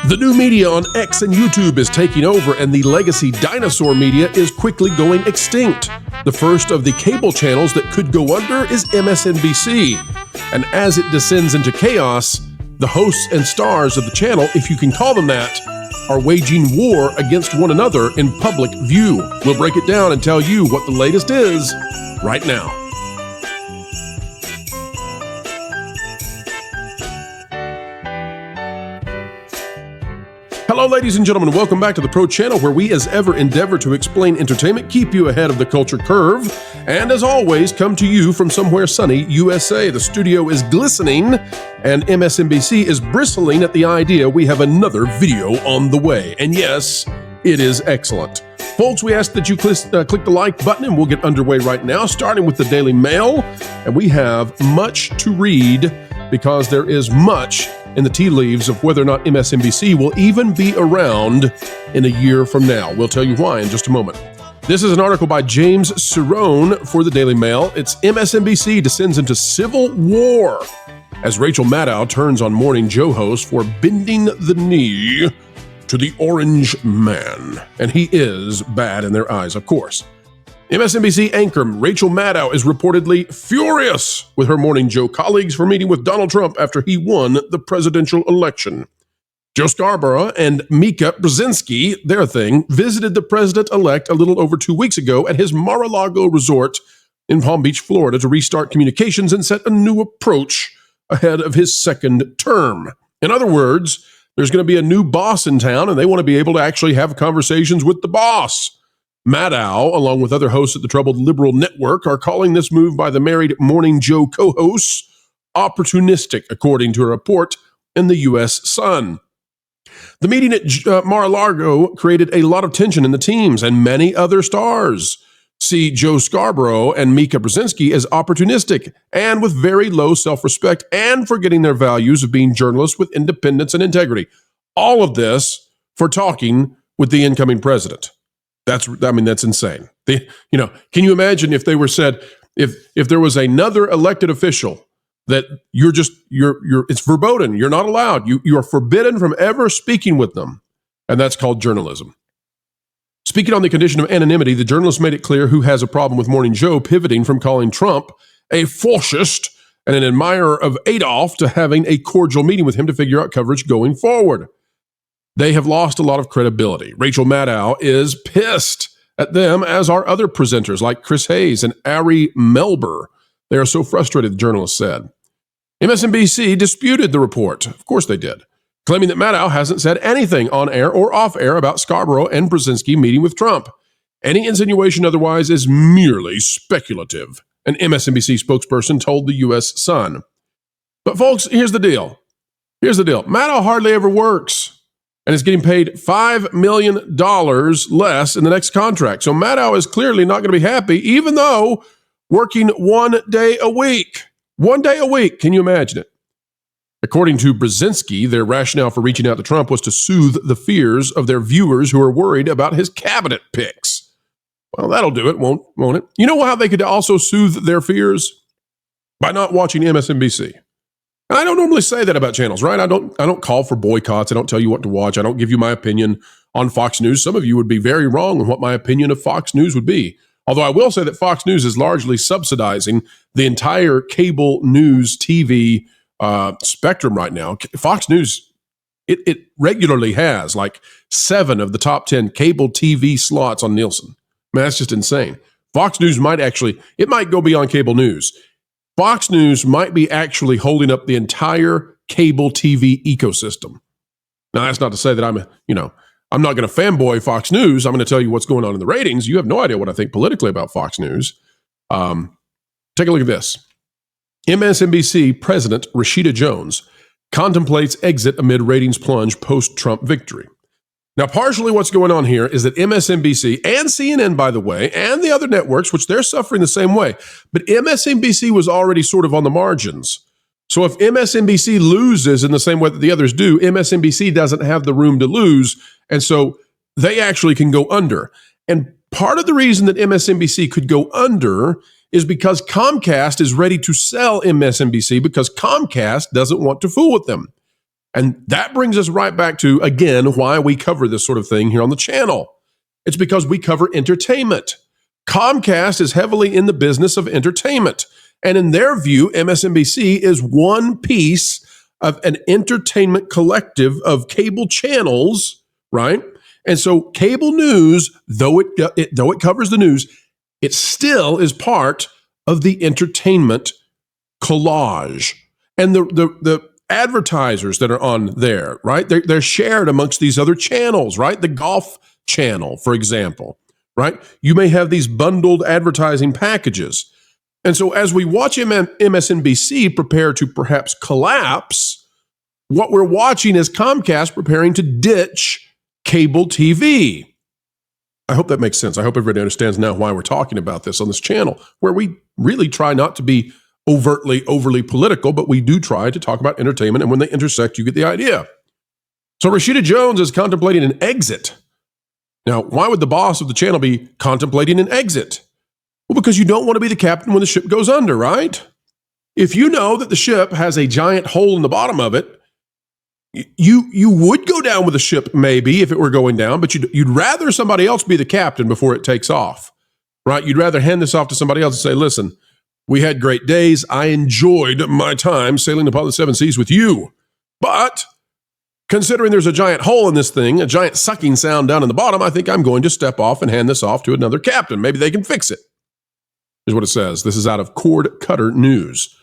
The new media on X and YouTube is taking over, and the legacy dinosaur media is quickly going extinct. The first of the cable channels that could go under is MSNBC. And as it descends into chaos, the hosts and stars of the channel, if you can call them that, are waging war against one another in public view. We'll break it down and tell you what the latest is right now. Hello, ladies and gentlemen. Welcome back to the Pro Channel, where we, as ever, endeavor to explain entertainment, keep you ahead of the culture curve, and as always, come to you from somewhere sunny, USA. The studio is glistening, and MSNBC is bristling at the idea we have another video on the way. And yes, it is excellent. Folks, we ask that you click the like button, and we'll get underway right now, starting with the Daily Mail. And we have much to read because there is much in the tea leaves of whether or not MSNBC will even be around in a year from now. We'll tell you why in just a moment. This is an article by James Cerrone for the Daily Mail. It's MSNBC descends into civil war as Rachel Maddow turns on Morning Joe host for bending the knee to the orange man. And he is bad in their eyes, of course. MSNBC anchor Rachel Maddow is reportedly furious with her Morning Joe colleagues for meeting with Donald Trump after he won the presidential election. Joe Scarborough and Mika Brzezinski, their thing, visited the president-elect a little over 2 weeks ago at his Mar-a-Lago resort in Palm Beach, Florida, to restart communications and set a new approach ahead of his second term. In other words, there's going to be a new boss in town, and they want to be able to actually have conversations with the boss. Maddow, along with other hosts at the troubled liberal network, are calling this move by the married Morning Joe co-hosts opportunistic, according to a report in the U.S. Sun. The meeting at Mar-a-Lago created a lot of tension in the teams and many other stars see Joe Scarborough and Mika Brzezinski as opportunistic and with very low self-respect and forgetting their values of being journalists with independence and integrity. All of this for talking with the incoming president. That's insane. Can you imagine if they were said, if there was another elected official that you're it's verboten, you're not allowed, you are forbidden from ever speaking with them. And that's called journalism. Speaking on the condition of anonymity, the journalist made it clear who has a problem with Morning Joe pivoting from calling Trump a fascist and an admirer of Adolf to having a cordial meeting with him to figure out coverage going forward. They have lost a lot of credibility. Rachel Maddow is pissed at them, as are other presenters like Chris Hayes and Ari Melber. They are so frustrated, the journalist said. MSNBC disputed the report. Of course they did, claiming that Maddow hasn't said anything on air or off air about Scarborough and Brzezinski meeting with Trump. Any insinuation otherwise is merely speculative, an MSNBC spokesperson told the U.S. Sun. But folks, here's the deal. Maddow hardly ever works and is getting paid $5 million less in the next contract. So Maddow is clearly not going to be happy, even though working 1 day a week. 1 day a week. Can you imagine it? According to Brzezinski, their rationale for reaching out to Trump was to soothe the fears of their viewers who are worried about his cabinet picks. Well, that'll do it, won't it? You know how they could also soothe their fears? By not watching MSNBC. And I don't normally say that about channels, right? I don't call for boycotts. I don't tell you what to watch. I don't give you my opinion on Fox News. Some of you would be very wrong on what my opinion of Fox News would be. Although I will say that Fox News is largely subsidizing the entire cable news TV spectrum right now. Fox News, it regularly has like 7 of the top 10 cable TV slots on Nielsen. I mean, that's just insane. Fox News might go beyond cable news. Fox News might be actually holding up the entire cable TV ecosystem. Now, that's not to say that I'm not going to fanboy Fox News. I'm going to tell you what's going on in the ratings. You have no idea what I think politically about Fox News. Take a look at this. MSNBC President Rashida Jones contemplates exit amid ratings plunge post-Trump victory. Now, partially what's going on here is that MSNBC and CNN, by the way, and the other networks, which they're suffering the same way, but MSNBC was already sort of on the margins. So if MSNBC loses in the same way that the others do, MSNBC doesn't have the room to lose, and so they actually can go under. And part of the reason that MSNBC could go under is because Comcast is ready to sell MSNBC because Comcast doesn't want to fool with them. And that brings us right back to, again, why we cover this sort of thing here on the channel. It's because we cover entertainment. Comcast is heavily in the business of entertainment. And in their view, MSNBC is one piece of an entertainment collective of cable channels, right? And so cable news, though it covers the news, it still is part of the entertainment collage. And the advertisers that are on there, right? They're shared amongst these other channels, right? The golf channel, for example, right? You may have these bundled advertising packages. And so as we watch MSNBC prepare to perhaps collapse, what we're watching is Comcast preparing to ditch cable TV. I hope that makes sense. I hope everybody understands now why we're talking about this on this channel, where we really try not to be overly political, but we do try to talk about entertainment, and when they intersect, you get the idea. So Rashida Jones is contemplating an exit. Now, why would the boss of the channel be contemplating an exit? Well, because you don't want to be the captain when the ship goes under, right? If you know that the ship has a giant hole in the bottom of it, you would go down with the ship maybe if it were going down, but you'd rather somebody else be the captain before it takes off, right? You'd rather hand this off to somebody else and say, listen, we had great days. I enjoyed my time sailing upon the seven seas with you. But considering there's a giant hole in this thing, a giant sucking sound down in the bottom, I think I'm going to step off and hand this off to another captain. Maybe they can fix it. Here's what it says. This is out of Cord Cutter News.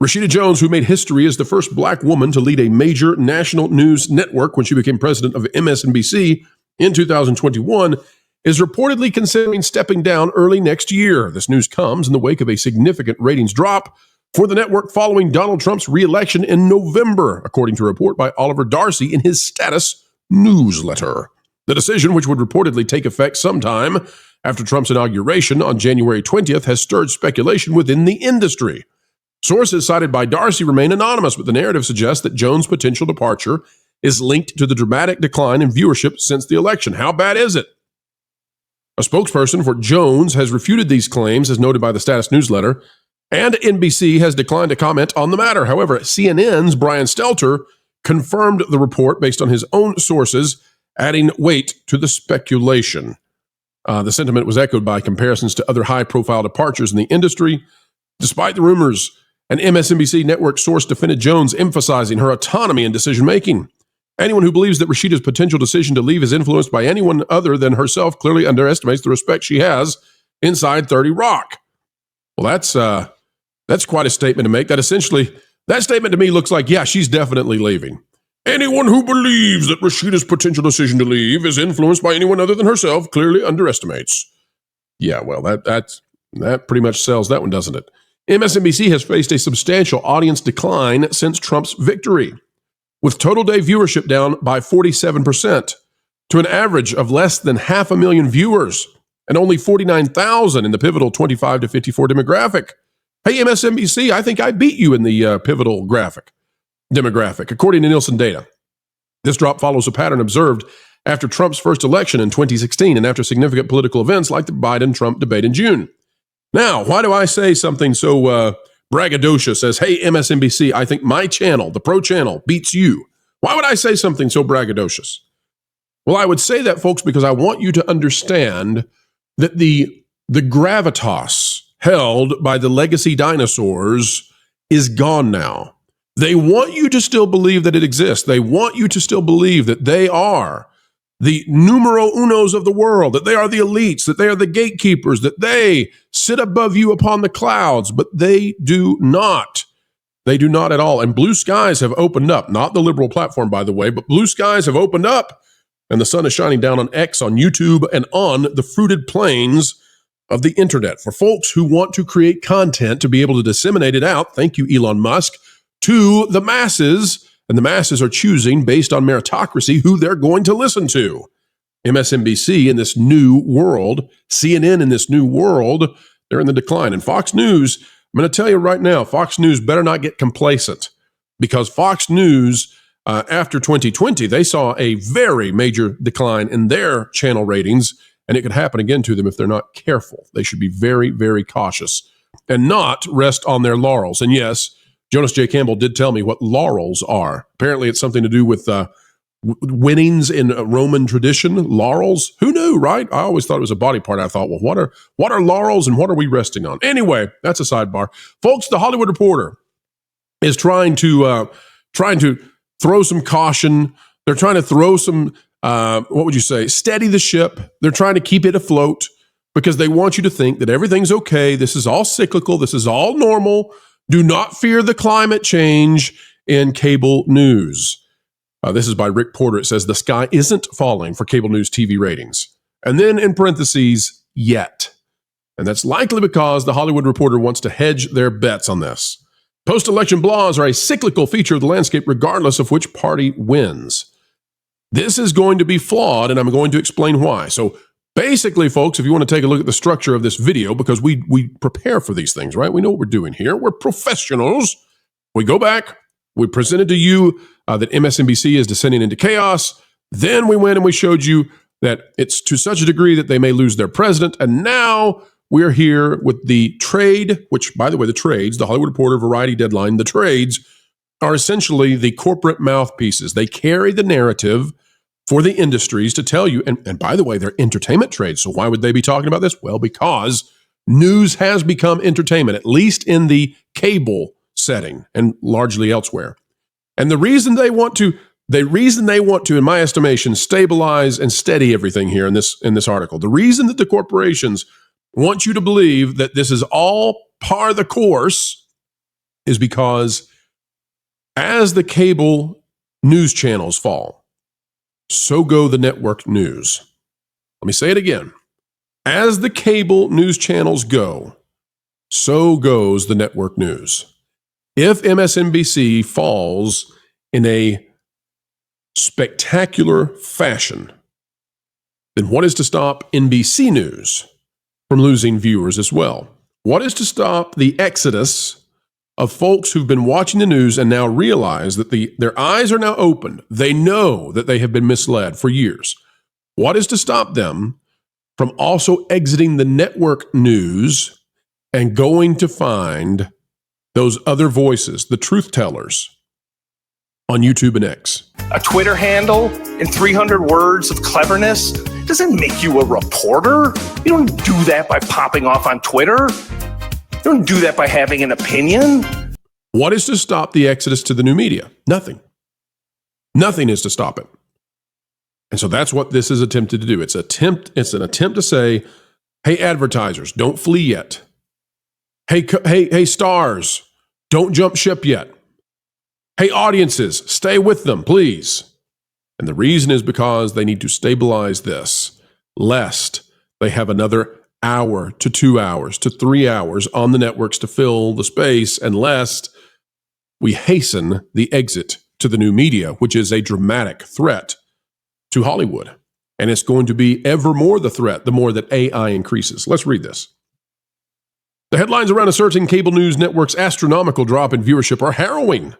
Rashida Jones, who made history as the first black woman to lead a major national news network when she became president of MSNBC in 2021, is reportedly considering stepping down early next year. This news comes in the wake of a significant ratings drop for the network following Donald Trump's re-election in November, according to a report by Oliver Darcy in his Status newsletter. The decision, which would reportedly take effect sometime after Trump's inauguration on January 20th, has stirred speculation within the industry. Sources cited by Darcy remain anonymous, but the narrative suggests that Jones' potential departure is linked to the dramatic decline in viewership since the election. How bad is it? A spokesperson for Jones has refuted these claims, as noted by the Status newsletter, and NBC has declined to comment on the matter. However, CNN's Brian Stelter confirmed the report based on his own sources, adding weight to the speculation. The sentiment was echoed by comparisons to other high-profile departures in the industry. Despite the rumors, an MSNBC network source defended Jones, emphasizing her autonomy in decision-making. Anyone who believes that Rashida's potential decision to leave is influenced by anyone other than herself clearly underestimates the respect she has inside 30 Rock. Well, that's quite a statement to make. That statement to me looks like, yeah, she's definitely leaving. Anyone who believes that Rashida's potential decision to leave is influenced by anyone other than herself clearly underestimates. Yeah, well, that pretty much sells that one, doesn't it? MSNBC has faced a substantial audience decline since Trump's victory, with total day viewership down by 47% to an average of less than 500,000 viewers and only 49,000 in the pivotal 25 to 54 demographic. Hey, MSNBC, I think I beat you in the pivotal demographic, according to Nielsen data. This drop follows a pattern observed after Trump's first election in 2016 and after significant political events like the Biden-Trump debate in June. Now, why do I say something so braggadocious as, hey, MSNBC, I think my channel, the Pro Channel, beats you? Why would I say something so braggadocious? Well, I would say that, folks, because I want you to understand that the gravitas held by the legacy dinosaurs is gone now. They want you to still believe that it exists. They want you to still believe that they are the numero unos of the world, that they are the elites, that they are the gatekeepers, that they sit above you upon the clouds, but they do not. They do not at all. And blue skies have opened up, not the liberal platform, by the way, but blue skies have opened up, and the sun is shining down on X, on YouTube, and on the fruited plains of the internet for folks who want to create content to be able to disseminate it out. Thank you, Elon Musk. To the masses, and the masses are choosing based on meritocracy who they're going to listen to. MSNBC in this new world, CNN in this new world, they're in the decline. And Fox News, I'm going to tell you right now, Fox News better not get complacent, because Fox News, after 2020, they saw a very major decline in their channel ratings, and it could happen again to them if they're not careful. They should be very, very cautious and not rest on their laurels. And yes, Jonas J. Campbell did tell me what laurels are. Apparently, it's something to do with winnings in Roman tradition. Laurels. Who knew, right? I always thought it was a body part. I thought, well, what are laurels and what are we resting on? Anyway, that's a sidebar. Folks, the Hollywood Reporter is trying to throw some caution. They're trying to throw some, what would you say, steady the ship. They're trying to keep it afloat because they want you to think that everything's okay. This is all cyclical. This is all normal. Do not fear the climate change in cable news. This is by Rick Porter. It says, the sky isn't falling for cable news TV ratings. And then in parentheses, yet. And that's likely because the Hollywood Reporter wants to hedge their bets on this. Post-election blahs are a cyclical feature of the landscape regardless of which party wins. This is going to be flawed, and I'm going to explain why. So basically, folks, if you want to take a look at the structure of this video, because we prepare for these things, right? We know what we're doing here. We're professionals. We go back. We presented to you that MSNBC is descending into chaos. Then we went and we showed you that it's to such a degree that they may lose their president. And now we're here with the trade, which, by the way, the trades, the Hollywood Reporter, Variety, Deadline, the trades are essentially the corporate mouthpieces. They carry the narrative for the industries to tell you, and by the way, they're entertainment trades. So why would they be talking about this? Well, because news has become entertainment, at least in the cable setting and largely elsewhere. And the reason they want to, in my estimation, stabilize and steady everything here in this article, the reason that the corporations want you to believe that this is all par the course is because as the cable news channels fall, so go the network news. Let me say it again. As the cable news channels go, so goes the network news. If MSNBC falls in a spectacular fashion, then what is to stop NBC News from losing viewers as well? What is to stop the exodus of folks who've been watching the news and now realize that their eyes are now opened? They know that they have been misled for years. What is to stop them from also exiting the network news and going to find those other voices, the truth tellers, on YouTube and X? A Twitter handle and 300 words of cleverness doesn't make you a reporter. You don't do that by popping off on Twitter. You don't do that by having an opinion. What is to stop the exodus to the new media? Nothing. Nothing is to stop it. And so that's what this is attempted to do. It's an attempt to say, hey, advertisers, don't flee yet. Hey, stars, don't jump ship yet. Hey, audiences, stay with them, please. And the reason is because they need to stabilize this, lest they have another hour to 2 hours to 3 hours on the networks to fill the space, and lest we hasten the exit to the new media, which is a dramatic threat to Hollywood. And it's going to be ever more the threat the more that AI increases. Let's read this. The headlines around a certain cable news network's astronomical drop in viewership are harrowing.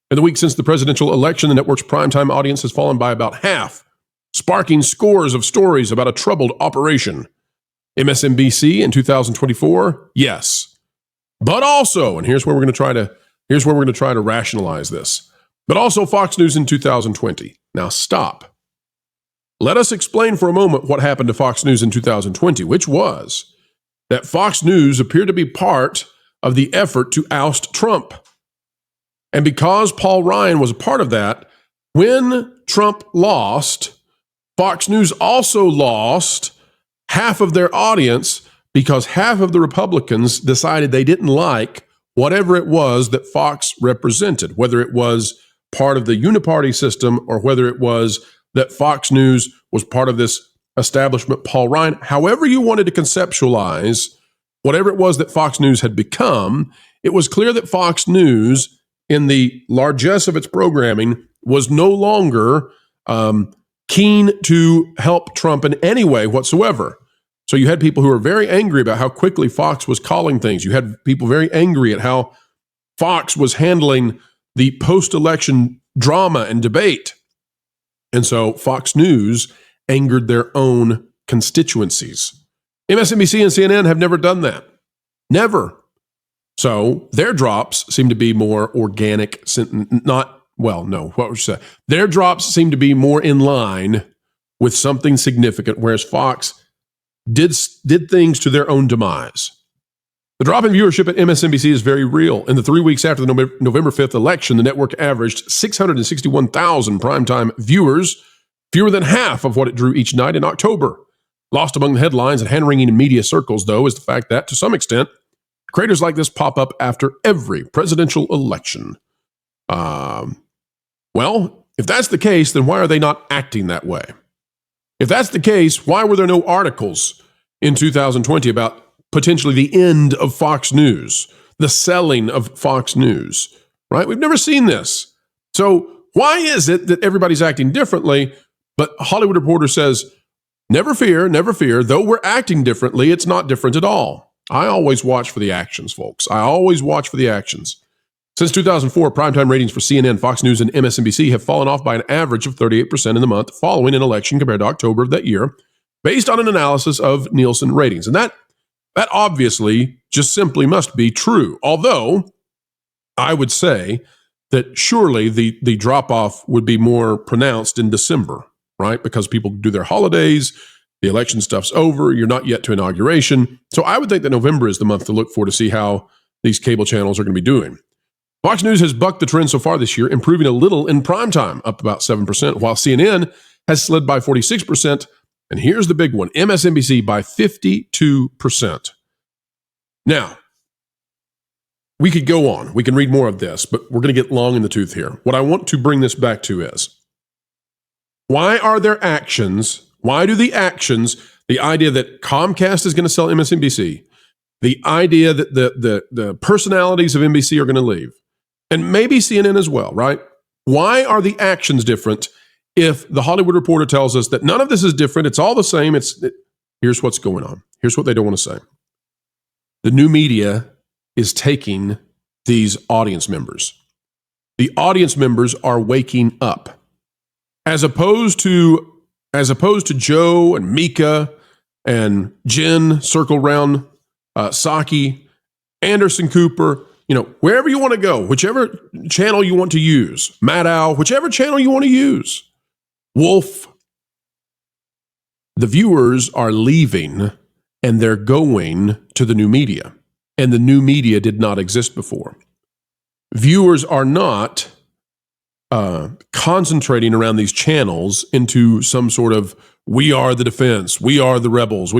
In the week since the presidential election, the network's primetime audience has fallen by about half, sparking scores of stories about a troubled operation. MSNBC in 2024, yes. But also, and here's where we're going to try to rationalize this. But also Fox News in 2020. Now stop. Let us explain for a moment what happened to Fox News in 2020, which was that Fox News appeared to be part of the effort to oust Trump. And because Paul Ryan was a part of that, when Trump lost, Fox News also lost half of their audience because half of the Republicans decided they didn't like whatever it was that Fox represented, whether it was part of the uniparty system or whether it was that Fox News was part of this establishment, Paul Ryan. However you wanted to conceptualize whatever it was that Fox News had become, it was clear that Fox News, in the largesse of its programming, was no longer keen to help Trump in any way whatsoever. So you had people who were very angry about how quickly Fox was calling things. You had people very angry at how Fox was handling the post-election drama and debate. And so Fox News angered their own constituencies. MSNBC and CNN have never done that. Never. So their drops seem to be more organic, Their drops seem to be more in line with something significant, whereas Fox did things to their own demise. The drop in viewership at MSNBC is very real. In the 3 weeks after the November 5th election, the network averaged 661,000 primetime viewers, fewer than half of what it drew each night in October. Lost among the headlines and hand-wringing in media circles, though, is the fact that, to some extent, creators like this pop up after every presidential election. Well, if that's the case, then why are they not acting that way? If that's the case, why were there no articles in 2020 about potentially the end of Fox News, the selling of Fox News, right? We've never seen this. So why is it that everybody's acting differently, but Hollywood Reporter says, never fear, though we're acting differently, it's not different at all. I always watch for the actions, folks. I always watch for the actions. Since 2004, primetime ratings for CNN, Fox News, and MSNBC have fallen off by an average of 38% in the month following an election compared to October of that year, based on an analysis of Nielsen ratings. And that obviously just simply must be true. Although I would say that surely the drop-off would be more pronounced in December, right? Because people do their holidays, the election stuff's over, you're not yet to inauguration. So I would think that November is the month to look for to see how these cable channels are going to be doing. Fox News has bucked the trend so far this year, improving a little in primetime, up about 7%, while CNN has slid by 46%. And here's the big one, MSNBC by 52%. Now, we could go on. We can read more of this, but we're going to get long in the tooth here. What I want to bring this back to is, why do the actions, the idea that Comcast is going to sell MSNBC, the idea that the personalities of NBC are going to leave, and maybe CNN as well, right? Why are the actions different if the Hollywood Reporter tells us that none of this is different, it's all the same, here's what's going on. Here's what they don't want to say. The new media is taking these audience members. The audience members are waking up. As opposed to Joe and Mika and Jen circle round Psaki, Anderson Cooper, wherever you want to go, whichever channel you want to use, Maddow, whichever channel you want to use, Wolf, the viewers are leaving and they're going to the new media. And the new media did not exist before. Viewers are not concentrating around these channels into some sort of, we are the defense, we are the rebels.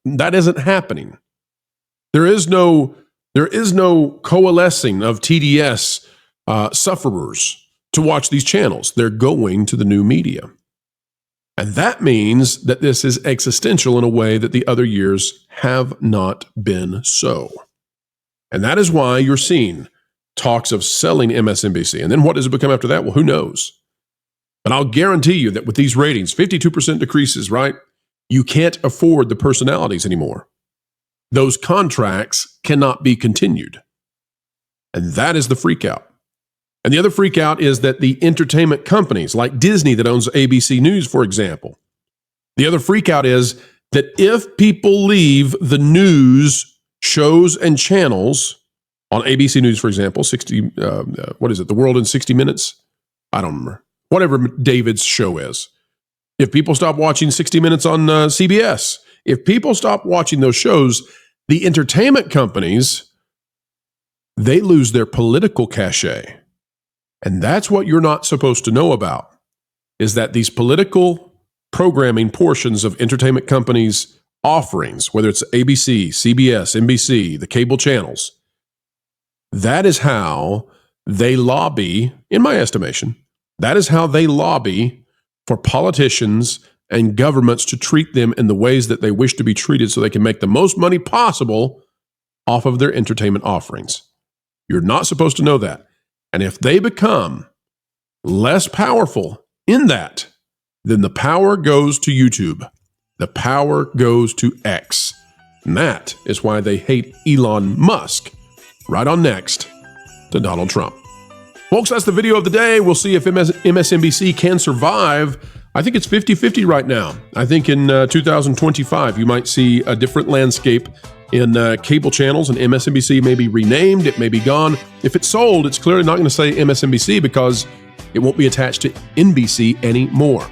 That isn't happening. There is no coalescing of TDS sufferers to watch these channels. They're going to the new media. And that means that this is existential in a way that the other years have not been so. And that is why you're seeing talks of selling MSNBC. And then what does it become after that? Well, who knows? But I'll guarantee you that with these ratings, 52% decreases, right? You can't afford the personalities anymore. Those contracts cannot be continued. And that is the freak out. And the other freak out is that the entertainment companies like Disney that owns ABC News, for example, the other freak out is that if people leave the news shows and channels on ABC News, for example, The World in 60 Minutes? I don't remember. Whatever David's show is. If people stop watching 60 Minutes on CBS, if people stop watching those shows, the entertainment companies, they lose their political cachet. And that's what you're not supposed to know about, is that these political programming portions of entertainment companies' offerings, whether it's ABC, CBS, NBC, the cable channels, that is how they lobby, in my estimation, that is how they lobby for politicians and governments to treat them in the ways that they wish to be treated so they can make the most money possible off of their entertainment offerings. You're not supposed to know that. And if they become less powerful in that, then the power goes to YouTube. The power goes to X. And that is why they hate Elon Musk. Right on next to Donald Trump. Folks, that's the video of the day. We'll see if MSNBC can survive I think it's 50-50 right now. I think in 2025, you might see a different landscape in cable channels, and MSNBC may be renamed, it may be gone. If it's sold, it's clearly not going to say MSNBC because it won't be attached to NBC anymore.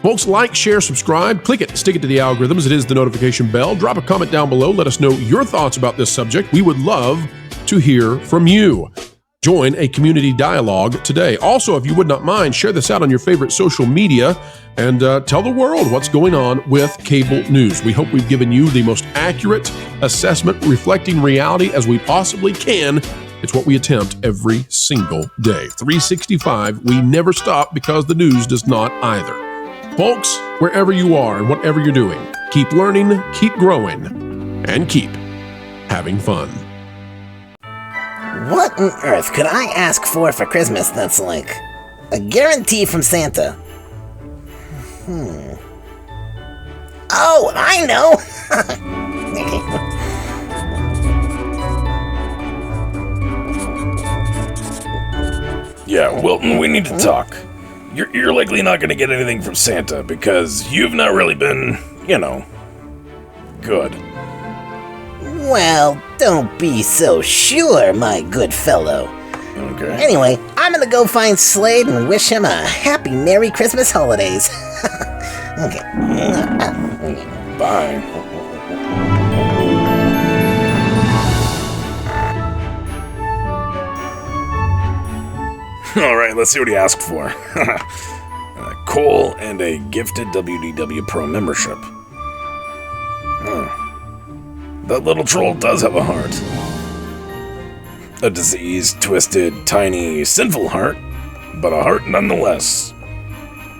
Folks, like, share, subscribe, click it, stick it to the algorithms. It is the notification bell. Drop a comment down below. Let us know your thoughts about this subject. We would love to hear from you. Join a community dialogue today. Also, if you would not mind, share this out on your favorite social media and tell the world what's going on with cable news. We hope we've given you the most accurate assessment reflecting reality as we possibly can. It's what we attempt every single day. 365, we never stop because the news does not either. Folks, wherever you are and whatever you're doing, keep learning, keep growing, and keep having fun. What on earth could I ask for Christmas that's like a guarantee from Santa? Oh, I know! Yeah, Wilton, we need to talk. You're likely not going to get anything from Santa because you've not really been, good. Well, don't be so sure, my good fellow. Okay. Anyway, I'm gonna go find Slade and wish him a happy Merry Christmas holidays. Okay. Bye. All right, let's see what he asked for. Coal and a gifted WDW Pro membership. That little troll does have a heart. A diseased, twisted, tiny, sinful heart, but a heart nonetheless.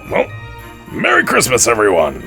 Well, Merry Christmas, everyone!